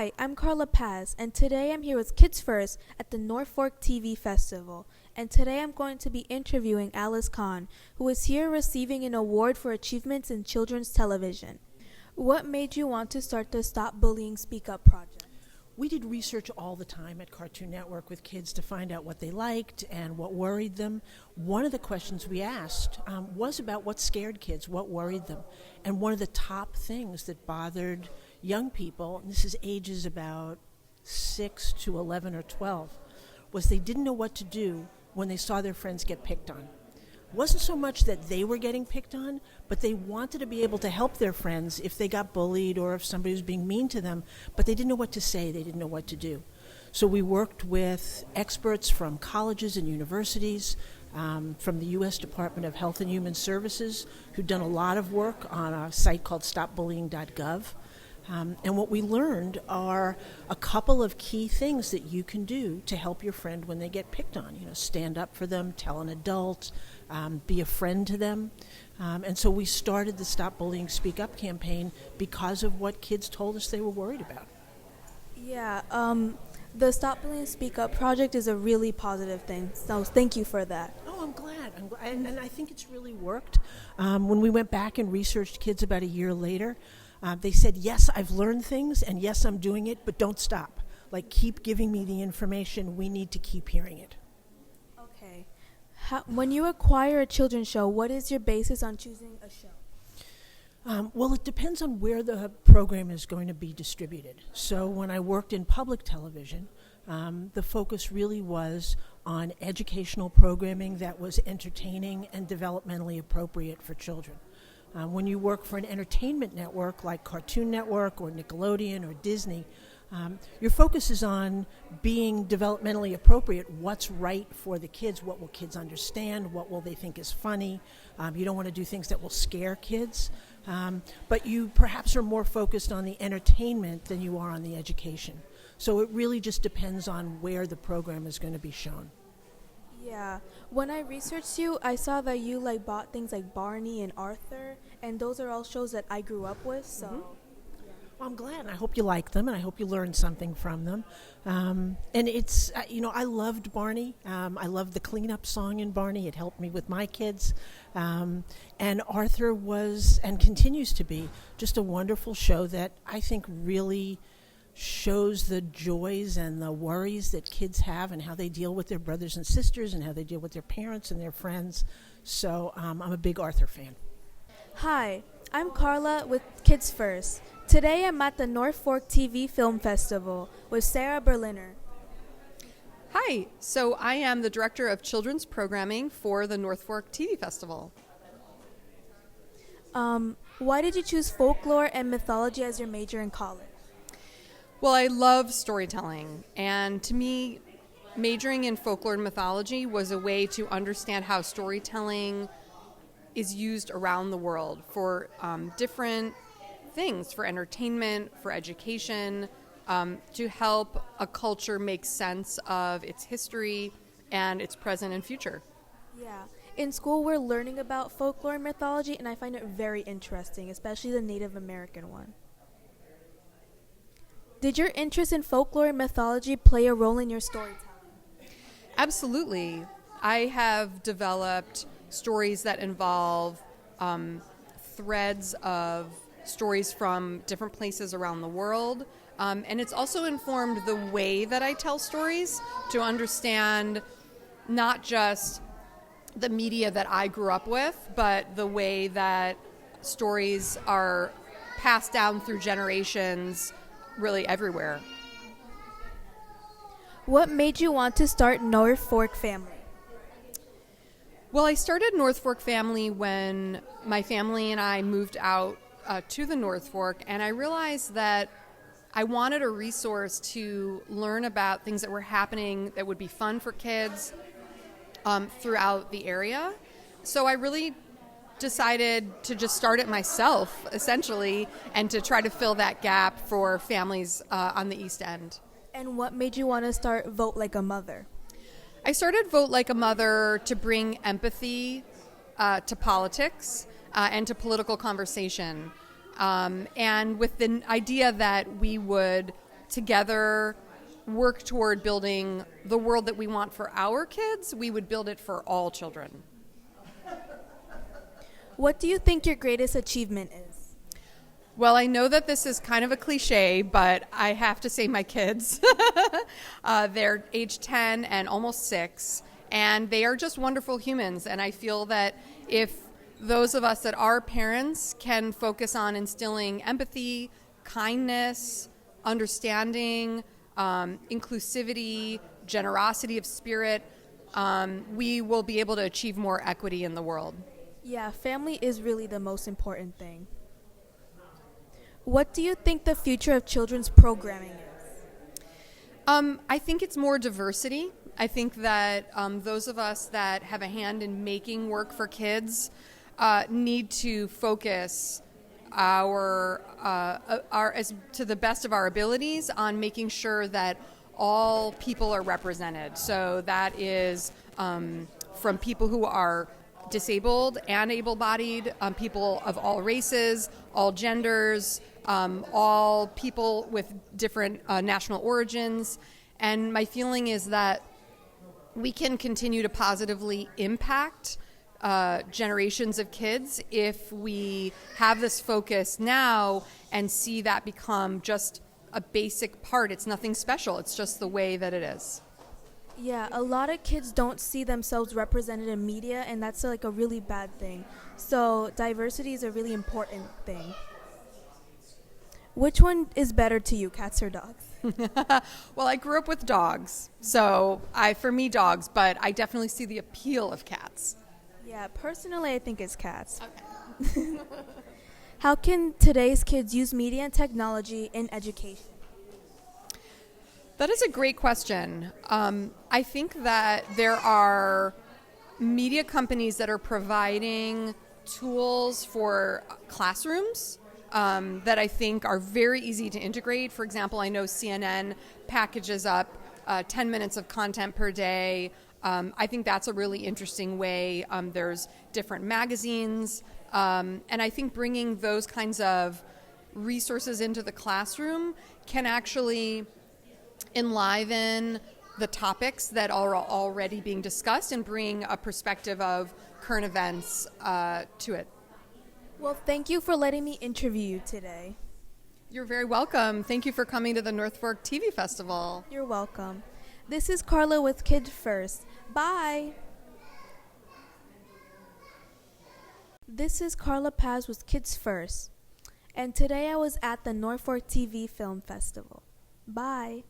Hi, I'm Carla Paz, and today I'm here with Kids First at the North Fork TV Festival. And today I'm going to be interviewing Alice Cahn, who is here receiving an award for achievements in children's television. What made you want to start the Stop Bullying Speak Up project? We did research all the time at Cartoon Network with kids to find out what they liked and what worried them. One of the questions we asked was about what scared kids, what worried them. And one of the top things that bothered young people, and this is ages about 6 to 11 or 12, was they didn't know what to do when they saw their friends get picked on. It wasn't so much that they were getting picked on, but they wanted to be able to help their friends if they got bullied or if somebody was being mean to them, but they didn't know what to say, they didn't know what to do. So we worked with experts from colleges and universities, from the U.S. Department of Health and Human Services, who'd done a lot of work on a site called stopbullying.gov. And what we learned are a couple of key things that you can do to help your friend when they get picked on. You know, stand up for them, tell an adult, be a friend to them. And so we started the Stop Bullying Speak Up campaign because of what kids told us they were worried about. Yeah, the Stop Bullying Speak Up project is a really positive thing, so thank you for that. Oh, I'm glad. And I think it's really worked. When we went back and researched kids about a year later, they said, yes, I've learned things, and yes, I'm doing it, but don't stop. Like, keep giving me the information. We need to keep hearing it. Okay. When you acquire a children's show, what is your basis on choosing a show? Well, it depends on where the program is going to be distributed. So when I worked in public television, the focus really was on educational programming that was entertaining and developmentally appropriate for children. When you work for an entertainment network like Cartoon Network or Nickelodeon or Disney, your focus is on being developmentally appropriate. What's right for the kids? What will kids understand? What will they think is funny? You don't want to do things that will scare kids. But you perhaps are more focused on the entertainment than you are on the education. So it really just depends on where the program is going to be shown. Yeah. When I researched you, I saw that you bought things like Barney and Arthur, and those are all shows that I grew up with, so... Mm-hmm. Well, I'm glad, and I hope you like them, and I hope you learned something from them. And it's, I loved Barney. I loved the cleanup song in Barney. It helped me with my kids. And Arthur was, and continues to be, just a wonderful show that I think really shows the joys and the worries that kids have and how they deal with their brothers and sisters and how they deal with their parents and their friends. So I'm a big Arthur fan. Hi, I'm Carla with Kids First. Today I'm at the North Fork TV Film Festival with Sara Berliner. Hi, so I am the Director of Children's Programming for the North Fork TV Festival. Why did you choose folklore and mythology as your major in college? Well, I love storytelling, and to me, majoring in folklore and mythology was a way to understand how storytelling is used around the world for different things, for entertainment, for education, to help a culture make sense of its history and its present and future. Yeah. In school, we're learning about folklore and mythology, and I find it very interesting, especially the Native American one. Did your interest in folklore and mythology play a role in your storytelling? Absolutely. I have developed stories that involve threads of stories from different places around the world. And it's also informed the way that I tell stories to understand not just the media that I grew up with, but the way that stories are passed down through generations really everywhere. What made you want to start North Fork Family? Well, I started North Fork Family when my family and I moved out to the North Fork, and I realized that I wanted a resource to learn about things that were happening that would be fun for kids throughout the area. So I really decided to just start it myself, essentially, and to try to fill that gap for families on the East End. And what made you want to start Vote Like a Mother? I started Vote Like a Mother to bring empathy to politics and to political conversation. And with the idea that we would together work toward building the world that we want for our kids, we would build it for all children. What do you think your greatest achievement is? Well, I know that this is kind of a cliche, but I have to say my kids. They're age 10 and almost 6, and they are just wonderful humans. And I feel that if those of us that are parents can focus on instilling empathy, kindness, understanding, inclusivity, generosity of spirit, we will be able to achieve more equity in the world. Yeah, family is really the most important thing. What do you think the future of children's programming is? I think it's more diversity. I think that those of us that have a hand in making work for kids need to focus our as to the best of our abilities on making sure that all people are represented. So that is from people who are disabled and able-bodied, people of all races, all genders, all people with different national origins. And my feeling is that we can continue to positively impact generations of kids if we have this focus now and see that become just a basic part. It's nothing special. It's just the way that it is. Yeah, a lot of kids don't see themselves represented in media, and that's like a really bad thing. So diversity is a really important thing. Which one is better to you, cats or dogs? Well, I grew up with dogs, so for me, dogs, but I definitely see the appeal of cats. Yeah, personally, I think it's cats. Okay. How can today's kids use media and technology in education? That is a great question. I think that there are media companies that are providing tools for classrooms that I think are very easy to integrate. For example, I know CNN packages up 10 minutes of content per day. I think that's a really interesting way. There's different magazines, and I think bringing those kinds of resources into the classroom can actually enliven the topics that are already being discussed and bring a perspective of current events to it. Well, thank you for letting me interview you today. You're very welcome. Thank you for coming to the North Fork TV Festival. You're welcome. This is Carla with Kids First. Bye. This is Carla Paz with Kids First. And today I was at the North Fork TV Film Festival. Bye.